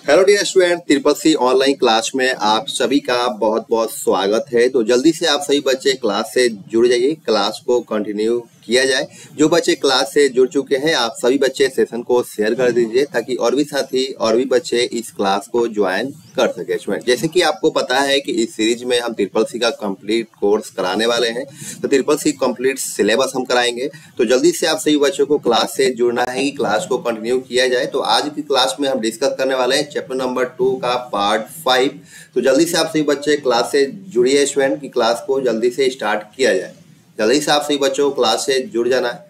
Hello dear student, triple C online class में आप सभी का बहुत बहुत स्वागत है। तो जल्दी से आप सभी बच्चे क्लास से जुड़ जाइए, क्लास को कंटिन्यू किया जाए। जो बच्चे क्लास से जुड़ चुके हैं आप सभी बच्चे सेशन को शेयर कर दीजिए ताकि और भी साथी और भी बच्चे इस क्लास को ज्वाइन कर सके। स्टूडेंट, जैसे कि आपको पता है कि इस सीरीज में हम ट्रिपल सी का कंप्लीट कोर्स कराने वाले हैं, तो ट्रिपल सी कंप्लीट सिलेबस हम कराएंगे। तो जल्दी से आप सभी बच्चों को क्लास से जुड़ना है कि क्लास को कंटिन्यू किया जाए। तो आज की क्लास में हम डिस्कस करने वाले हैं चैप्टर नंबर 2 का पार्ट 5। तो जल्दी से आप सभी बच्चे क्लास से जुड़िए स्टूडेंट की क्लास को जल्दी से स्टार्ट किया जाए। जल्दी से आप सभी बच्चों को क्लास से जुड़ जाना है।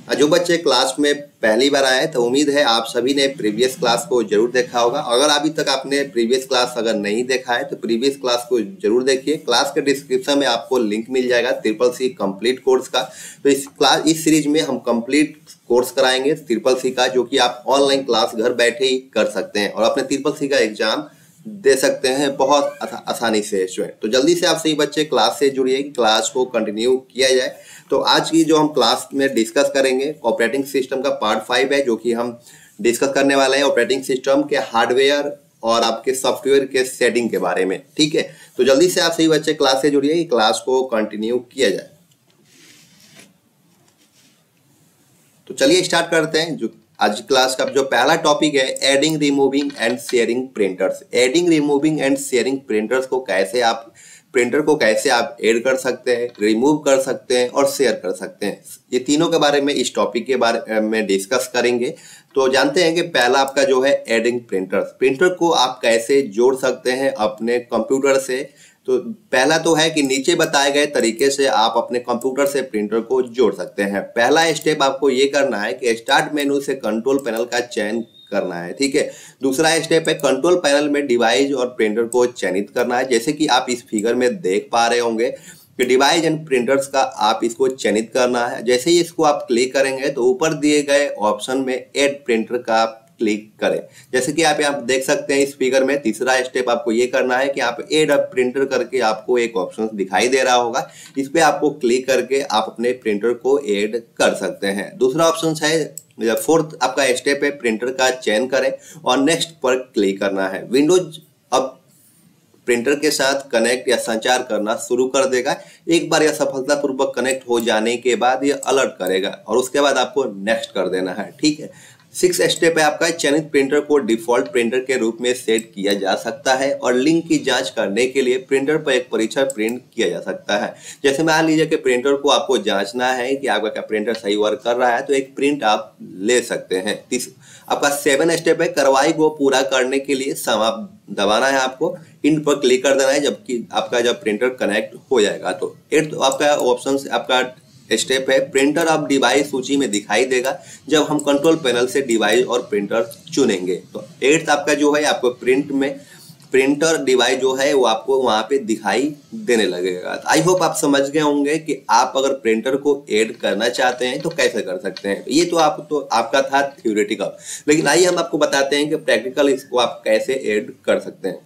जो बच्चे क्लास में पहली बार आए तो उम्मीद है आप सभी ने प्रीवियस क्लास को जरूर देखा होगा। अगर अभी तक आपने प्रीवियस क्लास अगर नहीं देखा है तो प्रीवियस क्लास को जरूर देखिए। क्लास के डिस्क्रिप्शन में आपको लिंक मिल जाएगा ट्रिपल सी कंप्लीट कोर्स का। तो इस सीरीज में हम कंप्लीट कोर्स कराएंगे ट्रिपल सी का, जो कि आप ऑनलाइन क्लास घर बैठे ही कर सकते हैं और अपने ट्रिपल सी का एग्जाम दे सकते हैं बहुत आसानी से स्टूडेंट। तो जल्दी से आप सही बच्चे क्लास से जुड़िए, क्लास को कंटिन्यू किया जाए। तो आज की जो हम क्लास में डिस्कस करेंगे ऑपरेटिंग सिस्टम का पार्ट 5 है, जो कि हम डिस्कस करने वाले हैं ऑपरेटिंग सिस्टम के हार्डवेयर और आपके सॉफ्टवेयर के सेटिंग के बारे में। ठीक है, तो जल्दी से आप सही बच्चे क्लास से जुड़िए, क्लास को कंटिन्यू किया जाए। तो चलिए स्टार्ट करते हैं। जो आज क्लास का जो पहला टॉपिक है adding, removing and sharing printers. Adding, removing and sharing printers को कैसे आप प्रिंटर को कैसे आप ऐड कर सकते हैं, रिमूव कर सकते हैं और शेयर कर सकते हैं, ये तीनों के बारे में इस टॉपिक के बारे में डिस्कस करेंगे। तो जानते हैं कि पहला आपका जो है एडिंग प्रिंटर्स। प्रिंटर को आप कैसे जोड़ सकते हैं अपने कंप्यूटर से। तो पहला तो है कि नीचे बताए गए तरीके से आप अपने कंप्यूटर से प्रिंटर को जोड़ सकते हैं। पहला स्टेप आपको ये करना है कि स्टार्ट मेनू से कंट्रोल पैनल का चयन करना है। ठीक है, दूसरा स्टेप है कंट्रोल पैनल में डिवाइस और प्रिंटर को चयनित करना है। जैसे कि आप इस फिगर में देख पा रहे होंगे कि डिवाइस एंड प्रिंटर्स का आप इसको चयनित करना है। जैसे ही इसको आप क्लिक करेंगे तो ऊपर दिए गए ऑप्शन में ऐड प्रिंटर का क्लिक करें। जैसे कि आप यहाँ देख सकते हैं इस फिगर में तीसरा स्टेप आपको ये करना है कि आप ऐड अ प्रिंटर करके आपको एक ऑप्शन दिखाई दे रहा होगा, इस पे आपको क्लिक करके आप अपने प्रिंटर को ऐड कर सकते हैं। दूसरा ऑप्शन है फोर्थ आपका स्टेप है प्रिंटर का चयन करें और नेक्स्ट पर क्लिक करना है। विंडोज अब प्रिंटर के साथ कनेक्ट या संचार करना शुरू कर देगा। एक बार यह सफलतापूर्वक कनेक्ट हो जाने के बाद यह अलर्ट करेगा और उसके बाद आपको नेक्स्ट कर देना है। ठीक है, 6 स्टेप है आपका चयनित प्रिंटर को डिफॉल्ट प्रिंटर के रूप में सेट किया जा सकता है और लिंक की जांच करने के लिए प्रिंटर पर एक परीक्षण प्रिंट किया जा सकता है। जैसे मान लीजिए कि प्रिंटर को आपको जांचना है कि आपका क्या प्रिंटर सही वर्क कर रहा है, तो एक प्रिंट आप ले सकते हैं। आपका 7 स्टेप है कार्रवाई को पूरा करने के लिए समाप्त दबाना है, आपको इंड पर क्लिक कर देना है जबकि आपका जब प्रिंटर कनेक्ट हो जाएगा। तो 8 आपका ऑप्शन आपका स्टेप है प्रिंटर अब डिवाइस सूची में दिखाई देगा जब हम कंट्रोल पैनल से डिवाइस और प्रिंटर चुनेंगे। तो 8 आपका जो है आपको प्रिंटर डिवाइस जो है वो आपको वहां पे दिखाई देने लगेगा। आई होप आप समझ गए होंगे कि आप अगर प्रिंटर को ऐड करना चाहते हैं तो कैसे कर सकते हैं। ये तो आपका था थ्योरेटिकल, लेकिन आइए हम आपको बताते हैं कि प्रैक्टिकल इसको आप कैसे ऐड कर सकते हैं।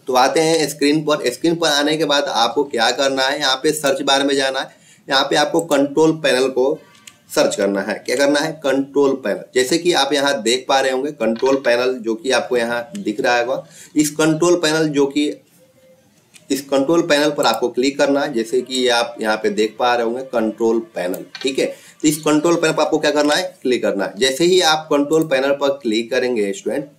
तो आते हैं स्क्रीन पर। स्क्रीन पर आने के बाद आपको क्या करना है, यहाँ पे सर्च बार में जाना है। यहाँ पे आपको कंट्रोल पैनल को सर्च करना है। क्या करना है, कंट्रोल पैनल। जैसे कि आप यहाँ देख पा रहे होंगे कंट्रोल पैनल जो कि आपको यहाँ दिख रहा है, इस कंट्रोल पैनल पर आपको क्लिक करना है। जैसे कि आप यहाँ पे देख पा रहे होंगे कंट्रोल पैनल। ठीक है, तो इस कंट्रोल पैनल पर आपको क्या करना है, क्लिक करना है। जैसे ही आप कंट्रोल पैनल पर क्लिक करेंगे स्टूडेंट,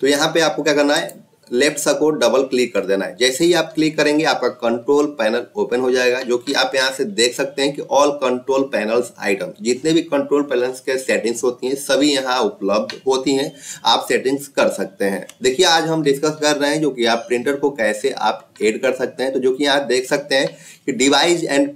तो यहाँ पे आपको क्या करना है, लेफ्ट सा को डबल क्लिक कर देना है। जैसे ही आप क्लिक करेंगे आपका कंट्रोल पैनल ओपन हो जाएगा, जो कि आप यहाँ से देख सकते हैं कि ऑल कंट्रोल पैनल्स आइटम, जितने भी कंट्रोल पैनल्स के सेटिंग्स होती हैं सभी यहाँ उपलब्ध होती हैं, आप सेटिंग्स कर सकते हैं। देखिए आज हम डिस्कस कर रहे हैं जो कि आप प्रिंटर को कैसे आप ऐड कर सकते हैं। तो जो कि यहाँ देख सकते हैं कि डिवाइस एंड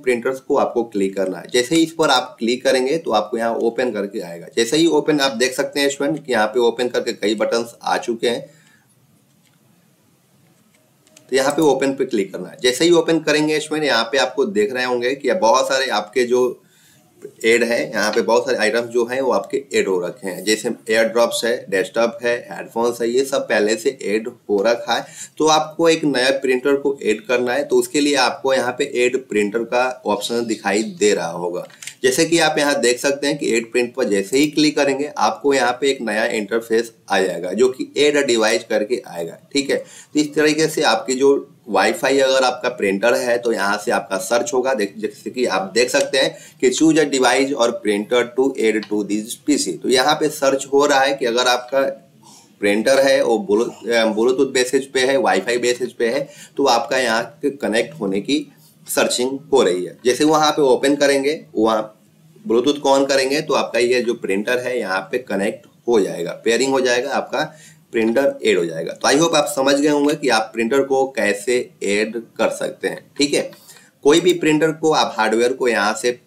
प्रिंटर्स को आपको क्लिक करना है। जैसे ही इस पर आप क्लिक करेंगे तो आपको यहाँ ओपन करके आएगा। जैसे ही ओपन आप देख सकते हैं स्टूडेंट कि यहाँ पे ओपन करके कई बटन्स आ चुके हैं। तो यहाँ पे ओपन पे क्लिक करना है। जैसे ही ओपन करेंगे स्टूडेंट यहाँ पे आपको देख रहे होंगे कि बहुत सारे आपके जो ऐड है, यहाँ पे बहुत सारे आइटम्स जो हैं वो आपके ऐड हो रखे हैं। जैसे एयर ड्रॉप्स है, डेस्कटॉप है, हेडफोन्स है, ये सब पहले से ऐड हो रखा है। तो आपको एक नया प्रिंटर को ऐड करना है तो उसके लिए आपको यहाँ पे ऐड प्रिंटर का ऑप्शन दिखाई दे रहा होगा। जैसे कि आप यहाँ देख सकते हैं कि ऐड प्रिंट पर जैसे ही क्लिक करेंगे आपको यहाँ पे एक नया इंटरफेस आ जाएगा जो कि ऐड अ डिवाइस करके आएगा। ठीक है, तो इस तरीके से आपकी जो वाईफाई अगर आपका प्रिंटर है तो यहाँ से आपका सर्च होगा। जैसे कि आप देख सकते हैं कि चूज अ डिवाइस और printer to add to this PC. तो यहाँ पे सर्च हो रहा है कि अगर आपका प्रिंटर है वो ब्लूटूथ बेसिस पे है, वाईफाई बेसिस पे है, तो आपका यहाँ कनेक्ट होने की सर्चिंग हो रही है। जैसे वहाँ पे ओपन करेंगे, वहाँ ब्लूटूथ को ऑन करेंगे तो आपका ये जो प्रिंटर है यहाँ पे कनेक्ट हो जाएगा, पेयरिंग हो जाएगा, आपका प्रिंटर ऐड हो जाएगा। तो आई होप आप समझ गए होंगे कि आप प्रिंटर को कैसे ऐड कर सकते हैं। ठीक है, कोई भी प्रिंटर को आप हार्डवेयर को यहाँ से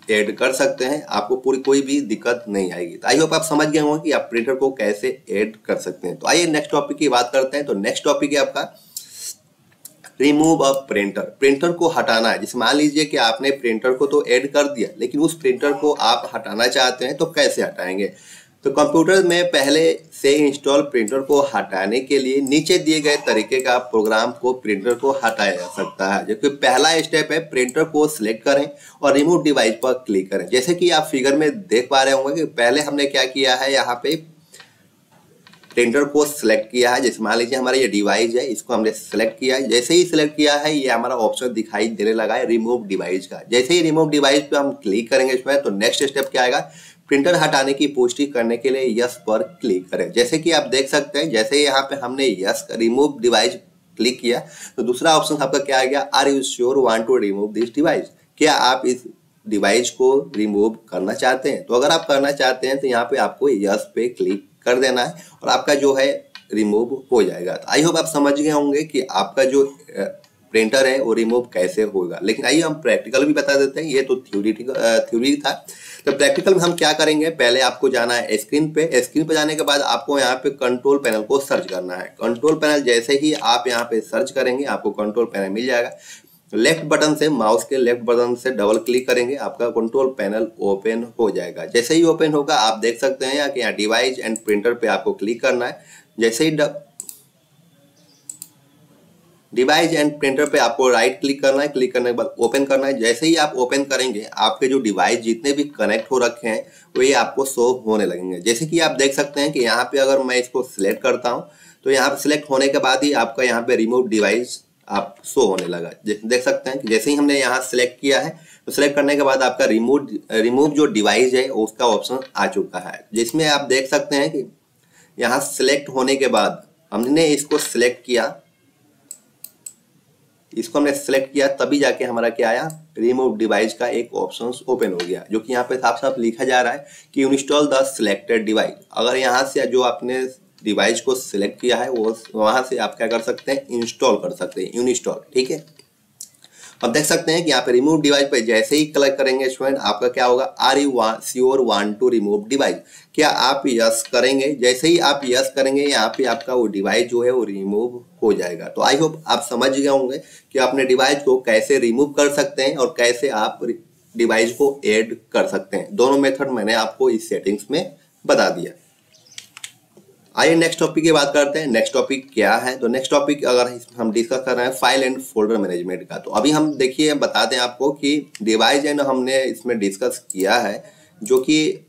ऐड कर सकते हैं, आपको पूरी कोई भी दिक्कत नहीं आएगी। तो आई होप आप समझ गए होंगे कि आप प्रिंटर को कैसे ऐड कर सकते हैं। तो आइए नेक्स्ट टॉपिक की बात करते हैं। तो नेक्स्ट टॉपिक है आपका रिमूव अ प्रिंटर। प्रिंटर को हटाना है। जैसे मान लीजिए कि आपने प्रिंटर को तो ऐड कर दिया लेकिन उस प्रिंटर को आप हटाना चाहते हैं, तो कैसे हटाएंगे? तो कंप्यूटर में पहले से इंस्टॉल प्रिंटर को हटाने के लिए नीचे दिए गए तरीके का प्रोग्राम को प्रिंटर को हटाया जा सकता है। जबकि पहला स्टेप है प्रिंटर को सिलेक्ट करें और रिमूव डिवाइस पर क्लिक करें। जैसे कि आप फिगर में देख पा रहे होंगे कि पहले हमने क्या किया है, यहाँ पे प्रिंटर को सिलेक्ट किया है। जैसे मान लीजिए हमारा ये डिवाइस है, इसको हमने सिलेक्ट किया है। जैसे ही सिलेक्ट किया है ये हमारा ऑप्शन दिखाई देने लगा है रिमूव डिवाइस का। जैसे ही रिमूव डिवाइस पे हम क्लिक करेंगे इसमें, तो नेक्स्ट स्टेप क्या आएगा, प्रिंटर हटाने की पुष्टि करने के लिए यस पर क्लिक करें। जैसे कि आप देख सकते हैं, जैसे यहाँ पे हमने यस रिमूव डिवाइस क्लिक किया तो दूसरा ऑप्शन आपका क्या आ गया, are you sure want to remove this device. क्या आप इस डिवाइस को रिमूव करना चाहते हैं? तो अगर आप करना चाहते हैं तो यहाँ पे आपको यस पे क्लिक कर देना है और आपका जो है रिमूव हो जाएगा। तो आई होप आप समझ गए होंगे कि आपका जो प्रिंटर है वो रिमूव कैसे होगा। लेकिन आइए हम प्रैक्टिकल भी बता देते हैं। ये तो थ्योरी था। तो प्रैक्टिकल में हम क्या करेंगे, पहले आपको जाना है स्क्रीन पे। स्क्रीन पे जाने के बाद आपको यहाँ पे कंट्रोल पैनल को सर्च करना है। कंट्रोल पैनल जैसे ही आप यहाँ पे सर्च करेंगे आपको कंट्रोल पैनल मिल जाएगा। लेफ्ट बटन से, माउस के लेफ्ट बटन से डबल क्लिक करेंगे, आपका कंट्रोल पैनल ओपन हो जाएगा। जैसे ही ओपन होगा आप देख सकते हैं कि यहाँ डिवाइस एंड प्रिंटर पे आपको क्लिक करना है। जैसे ही डिवाइस एंड प्रिंटर पे आपको राइट क्लिक करना है, क्लिक करने के बाद ओपन करना है। जैसे ही आप ओपन करेंगे आपके जो डिवाइस जितने भी कनेक्ट हो रखे हैं वो ये आपको शो होने लगेंगे। जैसे कि आप देख सकते हैं कि यहाँ पे अगर मैं इसको सिलेक्ट करता हूँ तो यहाँ पे सिलेक्ट होने के बाद ही आपका यहाँ पे रिमूव डिवाइस आप शो होने लगा। देख सकते हैं कि जैसे ही हमने यहाँ सिलेक्ट किया है तो सिलेक्ट करने के बाद आपका रिमूव जो डिवाइस है उसका ऑप्शन आ चुका है, जिसमें आप देख सकते हैं कि यहाँ सिलेक्ट होने के बाद हमने इसको सिलेक्ट किया, इसको हमने सेलेक्ट किया तभी जाके हमारा क्या आया, रिमूव डिवाइस का एक ऑप्शन ओपन हो गया, जो कि यहाँ पे साफ साफ लिखा जा रहा है कि इंस्टॉल द सिलेक्टेड डिवाइस। अगर यहाँ से जो आपने डिवाइस को सिलेक्ट किया है वो वहां से आप क्या कर सकते हैं, इंस्टॉल कर सकते हैं, इंस्टॉल। ठीक है, अब देख सकते हैं कि यहाँ पे रिमूव डिवाइस पे जैसे ही क्लिक करेंगे स्टूडेंट आपका क्या होगा, are you sure want to remove device. क्या आप यस करेंगे? जैसे ही आप यस करेंगे यहाँ पे आपका वो डिवाइस जो है वो रिमूव हो जाएगा। तो आई होप आप समझ गए होंगे कि अपने डिवाइस को कैसे रिमूव कर सकते हैं और कैसे आप डिवाइस को ऐड कर सकते हैं। दोनों मेथड मैंने आपको इस सेटिंग्स में बता दिया। आइए नेक्स्ट टॉपिक की बात करते हैं। नेक्स्ट टॉपिक क्या है, तो नेक्स्ट टॉपिक अगर हम डिस्कस कर रहे हैं फाइल एंड फोल्डर मैनेजमेंट का। तो अभी हम देखिए बता दें आपको कि डिवाइस एंड हमने इसमें डिस्कस किया है, जो कि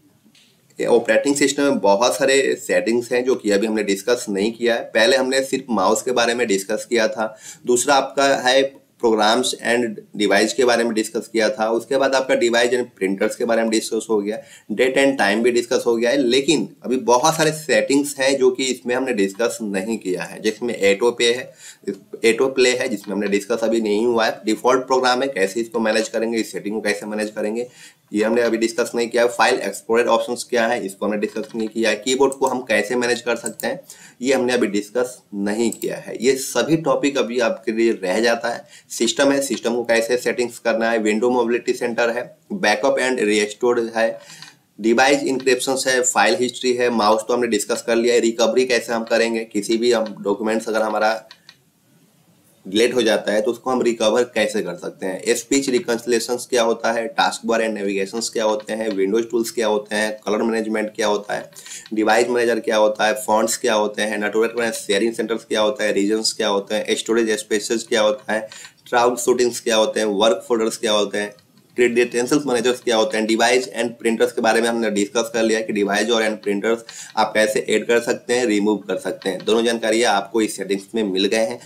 ऑपरेटिंग सिस्टम में बहुत सारे सेटिंग्स हैं जो कि अभी हमने डिस्कस नहीं किया है। पहले हमने सिर्फ माउस के बारे में डिस्कस किया था, दूसरा आपका है प्रोग्राम्स एंड डिवाइस के बारे में डिस्कस किया था, उसके बाद आपका डिवाइस एंड प्रिंटर्स के बारे में डिस्कस हो गया, डेट एंड टाइम भी डिस्कस हो गया है। लेकिन अभी बहुत सारे सेटिंग्स हैं जो कि इसमें हमने डिस्कस नहीं किया है, जिसमें ऑटो प्ले है जिसमें हमने डिस्कस अभी नहीं हुआ है। डिफॉल्ट प्रोग्राम है, कैसे इसको मैनेज करेंगे, इस सेटिंग को कैसे मैनेज करेंगे ये हमने अभी डिस्कस नहीं किया। फाइल एक्सप्लोरर ऑप्शंस क्या है इसको हमने डिस्कस नहीं किया है। कीबोर्ड को हम कैसे मैनेज कर सकते हैं ये हमने अभी डिस्कस नहीं किया है। ये सभी टॉपिक अभी आपके लिए रह जाता है। सिस्टम है, सिस्टम को कैसे सेटिंग्स करना है, विंडो मोबिलिटी सेंटर है, बैकअप एंड रिस्टोर है, डिवाइस इंक्रिप्शन है, फाइल हिस्ट्री है, माउस तो हमने डिस्कस कर लिया है। रिकवरी कैसे हम करेंगे, किसी भी हम डॉक्यूमेंट्स अगर हमारा डिलीट हो जाता है तो उसको हम रिकवर कैसे कर सकते हैं, स्पीच रिकंसिलेशंस क्या होता है, टास्क बार एंड नेविगेशंस क्या होते हैं, विंडोज टूल्स क्या होते हैं, कलर मैनेजमेंट क्या होता है, डिवाइस मैनेजर क्या होता है, फॉन्ट्स क्या होते हैं, नेटवर्क शेयरिंग सेंटर्स क्या होता है, रीजन्स क्या होते हैं, स्टोरेज स्पेसेस क्या होता है, ट्राउड शूटिंग्स क्या होते हैं, वर्क फोल्डर्स क्या होते हैं, क्रेडेंशियल्स मैनेजर्स क्या होते हैं, डिवाइस एंड प्रिंटर्स के बारे में हमने डिस्कस कर लिया कि डिवाइस और एंड प्रिंटर्स आप कैसे ऐड कर सकते हैं, रिमूव कर सकते हैं। दोनों जानकारियाँ आपको इस सेटिंग्स में मिल गए हैं।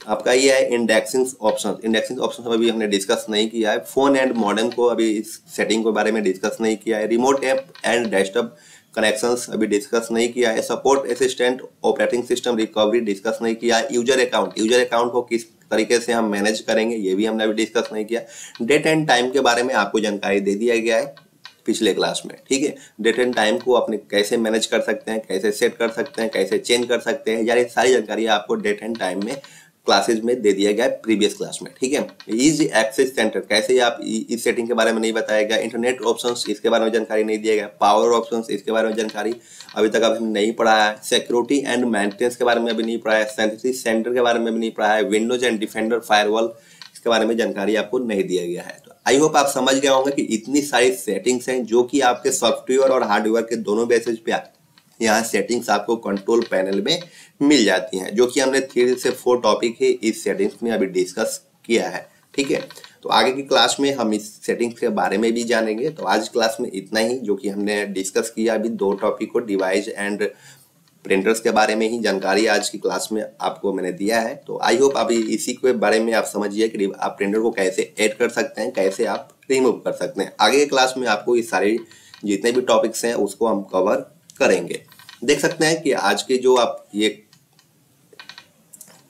आपका ये है इंडेक्सिंग ऑप्शन। इंडेक्सिंग ऑप्शन अभी हमने डिस्कस नहीं किया है। फोन एंड मॉडेम को अभी इस सेटिंग के बारे में डिस्कस नहीं किया है। Remote app and desktop connections अभी डिस्कस नहीं किया है। Support assistant operating system recovery discuss नहीं किया है। यूजर अकाउंट को किस तरीके से हम मैनेज करेंगे ये भी हमने अभी डिस्कस नहीं किया। डेट एंड टाइम के बारे में आपको जानकारी दे दिया गया है पिछले क्लास में, ठीक है। डेट एंड टाइम को अपने कैसे मैनेज कर सकते हैं, कैसे सेट कर सकते हैं, कैसे चेंज कर सकते हैं, यानी सारी जानकारी आपको डेट एंड टाइम में क्लासेज में दे दिया गया है प्रीवियस क्लास में, ठीक है। इजी एक्सेस सेंटर कैसे आप इस सेटिंग के बारे में नहीं बताया गया। इंटरनेट ऑप्शंस इसके बारे में जानकारी नहीं दिया गया। पावर ऑप्शंस इसके बारे में जानकारी अभी तक अभी नहीं पढ़ा है। सिक्योरिटी एंड मेंटेनेंस के बारे में अभी नहीं पढ़ा है। सेंसिटिव सेंटर के बारे में भी नहीं पढ़ा है। विंडोज एंड डिफेंडर फायरवॉल इसके बारे में जानकारी आपको नहीं दिया गया है। तो आई होप आप समझ गए होंगे कि इतनी सारी सेटिंग्स हैं जो कि आपके सॉफ्टवेयर और हार्डवेयर के दोनों बेसिस पे यहाँ सेटिंग्स आपको कंट्रोल पैनल में मिल जाती हैं, जो कि हमने 3 से 4 टॉपिक है इस सेटिंग्स में अभी डिस्कस किया है, ठीक है। तो आगे की क्लास में हम इस सेटिंग्स के बारे में भी जानेंगे। तो आज क्लास में इतना ही जो कि हमने डिस्कस किया अभी 2 टॉपिक को, डिवाइस एंड प्रिंटर्स के बारे में ही जानकारी आज की क्लास में आपको मैंने दिया है। तो आई होप अभी इसी के बारे में आप समझिए कि आप प्रिंटर को कैसे ऐड कर सकते हैं, कैसे आप रिमूव कर सकते हैं। आगे की क्लास में आपको ये सारे जितने भी टॉपिक्स हैं उसको हम कवर करेंगे। देख सकते हैं कि आज के जो आप ये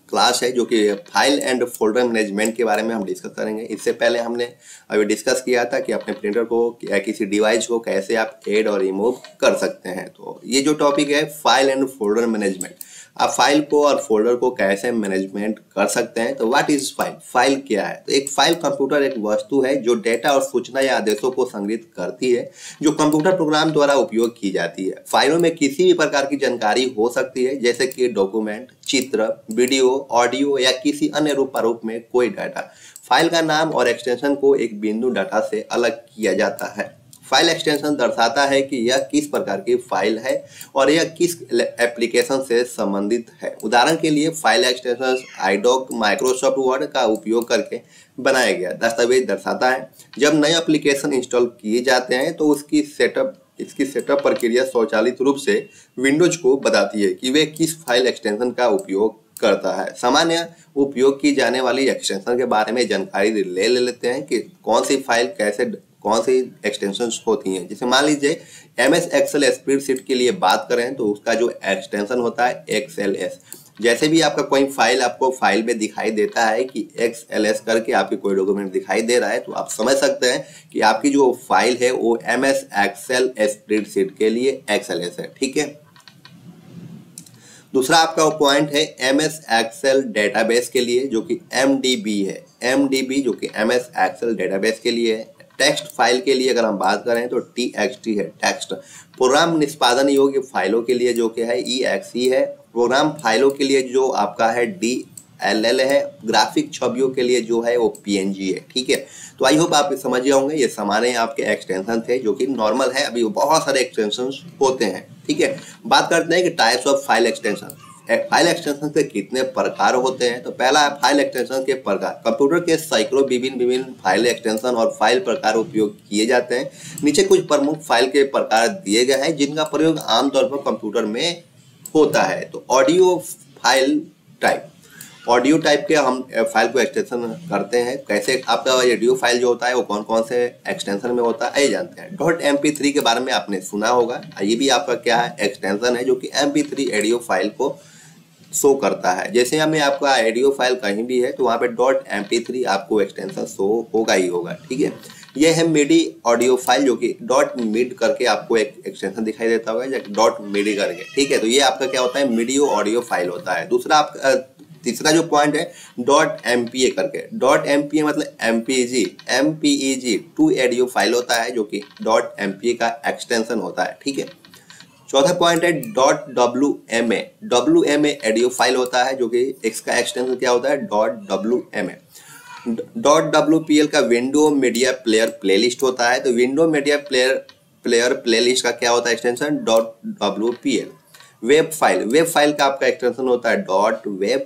क्लास है जो कि फाइल एंड फोल्डर मैनेजमेंट के बारे में हम डिस्कस करेंगे। इससे पहले हमने अभी डिस्कस किया था कि अपने प्रिंटर को या किसी डिवाइस को कैसे आप ऐड और रिमूव कर सकते हैं। तो ये जो टॉपिक है फाइल एंड फोल्डर मैनेजमेंट, आप फाइल को और फोल्डर को कैसे मैनेजमेंट कर सकते हैं। तो व्हाट इज फाइल, फाइल क्या है। तो एक फाइल कंप्यूटर एक वस्तु है जो डेटा और सूचना या आदेशों को संग्रहित करती है, जो कंप्यूटर प्रोग्राम द्वारा उपयोग की जाती है। फाइलों में किसी भी प्रकार की जानकारी हो सकती है, जैसे कि डॉक्यूमेंट, चित्र, वीडियो, ऑडियो या किसी अन्य रूप में कोई डाटा। फाइल का नाम और एक्सटेंशन को एक बिंदु डाटा से अलग किया जाता है। फाइल एक्सटेंशन दर्शाता है कि यह किस प्रकार की फाइल है और यह किस एप्लीकेशन से संबंधित है। उदाहरण के लिए फाइल एक्सटेंशन आईडॉक माइक्रोसॉफ्ट वर्ड का उपयोग करके बनाया गया दस्तावेज दर्शाता है। जब नए एप्लीकेशन इंस्टॉल किए जाते हैं तो इसकी सेटअप प्रक्रिया स्वचालित रूप से विंडोज को बताती है कि वे किस फाइल एक्सटेंशन का उपयोग करता है। सामान्य उपयोग की जाने वाली एक्सटेंशन के बारे में जानकारी ले लेते हैं कि कौन सी फाइल कौन सी एक्सटेंशंस होती हैं। जैसे मान लीजिए MS एक्सेल स्प्रेडशीट के लिए बात करें तो उसका जो एक्सटेंशन होता है XLS। जैसे भी आपका कोई फाइल आपको फाइल में दिखाई देता है कि XLS करके आपके कोई डॉक्यूमेंट दिखाई दे रहा है, तो आप समझ सकते हैं कि आपकी जो फाइल है वो MS एक्सेल स्प्रेडशीट के लिए XLS है, ठीक है। दूसरा आपका पॉइंट है MS एक्सेल डेटाबेस के लिए जो कि MDB है। MDB जो कि MS एक्सेल डेटाबेस के लिए है। टेक्स्ट फाइल के लिए अगर हम बात करें तो TXT है, टेक्स्ट। प्रोग्राम निष्पादन योग्य फाइलों के लिए जो कि है EXE है। प्रोग्राम फाइलों के लिए जो आपका है DLL है। ग्राफिक छवियों के लिए जो है वो PNG है, ठीक है। तो आई होप आप समझ गए होंगे। ये सामान्य आपके एक्सटेंशन थे जो कि नॉर्मल है, अभी बहुत सारे एक्सटेंशन होते हैं, ठीक है। बात करते हैं कि types of file extension. File extension के कितने प्रकार होते हैं। तो पहला है फाइल एक्सटेंशन के प्रकार। कंप्यूटर के सैकड़ों विभिन्न फाइल एक्सटेंशन और फाइल प्रकार उपयोग किए जाते हैं। नीचे कुछ प्रमुख फाइल के प्रकार दिए गए हैं जिनका प्रयोग आमतौर पर कंप्यूटर में होता है। तो audio file type, audio type के हम फाइल को एक्सटेंशन करते हैं। कैसे आपका ऑडियो फाइल जो होता है वो कौन कौन से एक्सटेंशन में होता है ये जानते हैं। .mp3 के बारे में आपने सुना होगा, ये भी आपका क्या है एक्सटेंशन है जो कि MP3 ऑडियो फाइल को शो करता है। जैसे हमें आपका ऑडियो फाइल कहीं भी है तो वहाँ पे .mp3 आपको एक्सटेंशन शो होगा ही होगा, ठीक है। ये है मिडी ऑडियो फाइल जो कि .mid करके आपको एक एक्सटेंशन दिखाई देता होगा .midi करके, ठीक है। तो ये आपका क्या होता है मिडी ऑडियो फाइल होता है। दूसरा आपका तीसरा जो पॉइंट है .mpa करके, .mpa मतलब MPEG 2 ऑडियो फाइल होता है जो कि .mpa का एक्सटेंशन होता है, ठीक है। चौथा पॉइंट है .wma ऑडियो फाइल होता है जो कि इसका एक्सटेंशन क्या होता है .wma। .wpl का विंडो मीडिया प्लेयर प्लेलिस्ट होता है। तो विंडो मीडिया प्लेयर प्लेलिस्ट का क्या होता है एक्सटेंशन .wpl। वेब फाइल का आपका एक्सटेंशन होता है .web।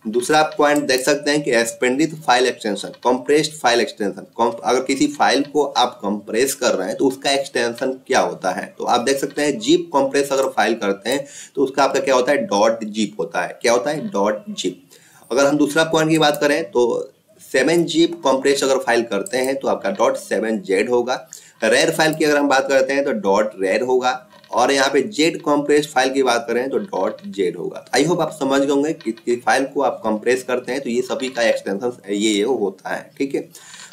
दूसरा पॉइंट देख सकते हैं कि expanded file extension, compressed file extension. अगर किसी फाइल को आप कंप्रेस कर रहे हैं तो उसका एक्सटेंशन क्या होता है, तो आप देख सकते हैं जिप कंप्रेस अगर फाइल करते हैं तो उसका आपका क्या होता है, डॉट जिप होता है। क्या होता है, डॉट जिप। अगर हम दूसरा पॉइंट की बात करें तो 7 जिप कंप्रेस अगर फाइल करते हैं तो आपका डॉट 7z होगा। रेर फाइल की अगर हम बात करते हैं तो डॉट रेर होगा, और यहाँ पे जेड कंप्रेस फाइल की बात करें तो डॉट जेड होगा। आई होप आप समझ गए होंगे कि फाइल को आप कंप्रेस करते हैं तो ये सभी का एक्सटेंशन ये होता है। ठीक है,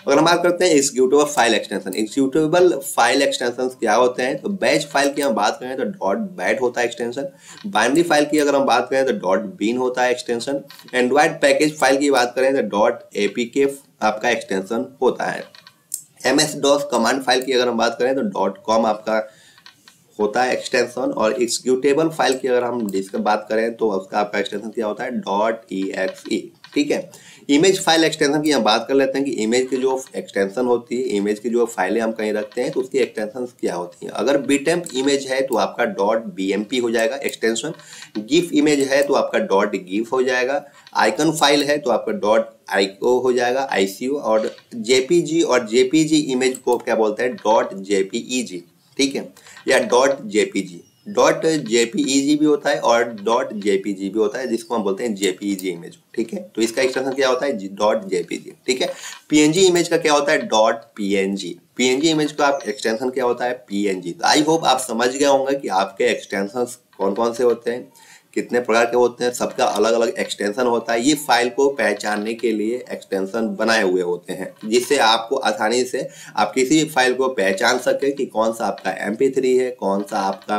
अगर हम बात करते हैं executable file extension, executable file extension क्या होते हैं, तो बैच फाइल की हम बात करें तो डॉट बैट होता है एक्सटेंशन। बाइनरी फाइल की अगर हम बात करें तो डॉट बीन होता है एक्सटेंशन। एंड्रॉइड पैकेज फाइल की बात करें तो डॉट एपीके आपका एक्सटेंशन होता है। MS DOS कमांड फाइल की अगर हम बात करें तो डॉट कॉम आपका होता है एक्सटेंशन। और एग्जीक्यूटेबल फाइल की अगर हम जिसकी बात करें तो उसका आपका एक्सटेंशन क्या होता है, डॉट exe। ठीक है, इमेज फाइल एक्सटेंशन की हम बात कर लेते हैं कि इमेज की जो एक्सटेंशन होती है, इमेज की जो फाइलें हम कहीं रखते हैं तो उसकी एक्सटेंशन क्या होती है। अगर बीटेम्प इमेज है तो आपका डॉट BMP हो जाएगा एक्सटेंशन। गिफ इमेज है तो आपका डॉट गिफ हो जाएगा। आइकन फाइल है तो आपका डॉट आइको हो जाएगा, ICO। और JPG और JPG इमेज को क्या बोलते हैं, डॉट JPEG। ठीक है, या डॉट JPG। डॉट JPEG भी होता है और डॉट JPG भी होता है, जिसको हम बोलते हैं JPEG इमेज। ठीक है, तो इसका एक्सटेंशन क्या होता है, डॉट JPG। ठीक है, PNG इमेज का क्या होता है, डॉट PNG। PNG इमेज का एक्सटेंशन क्या होता है, PNG। तो आई होप आप समझ गए होंगे कि आपके एक्सटेंशन कौन कौन से होते हैं, कितने प्रकार के होते हैं, सबका अलग अलग एक्सटेंशन होता है। ये फाइल को पहचानने के लिए एक्सटेंशन बनाए हुए होते हैं, जिससे आपको आसानी से आप किसी भी फाइल को पहचान सके कि कौन सा आपका MP3 है, कौन सा आपका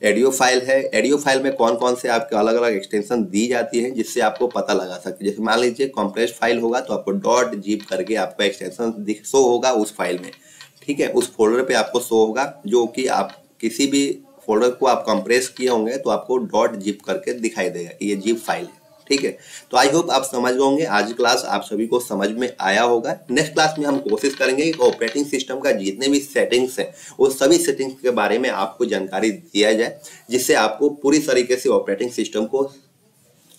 ऑडियो फाइल है। ऑडियो फाइल में कौन कौन से आपके अलग अलग एक्सटेंशन दी जाती है, जिससे आपको पता लगा सके। जैसे मान लीजिए कंप्रेस्ड फाइल होगा तो आपको डॉट जिप करके आपका एक्सटेंशन शो होगा उस फाइल में। ठीक है, उस फोल्डर पे आपको शो होगा, जो कि आप किसी भी फोल्डर को आप कंप्रेस किए होंगे तो आपको डॉट जिप करके दिखाई देगा कि ये जिप फाइल है। ठीक है, तो आई होप आप समझ गए होंगे। आज क्लास आप सभी को समझ में आया होगा। नेक्स्ट क्लास में हम कोशिश करेंगे कि ऑपरेटिंग सिस्टम का जितने भी सेटिंग्स हैं वो सभी सेटिंग्स के बारे में आपको जानकारी दिया जाए, जिससे आपको पूरी तरीके से ऑपरेटिंग सिस्टम को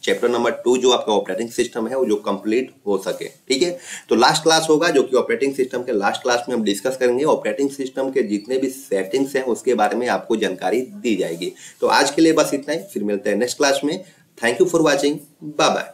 चैप्टर नंबर 2 जो आपका ऑपरेटिंग सिस्टम है वो जो कंप्लीट हो सके। ठीक है, तो लास्ट क्लास होगा जो कि ऑपरेटिंग सिस्टम के लास्ट क्लास में हम डिस्कस करेंगे ऑपरेटिंग सिस्टम के जितने भी सेटिंग्स हैं उसके बारे में आपको जानकारी दी जाएगी। तो आज के लिए बस इतना ही, फिर मिलते हैं नेक्स्ट क्लास में। Thank you for watching, bye bye.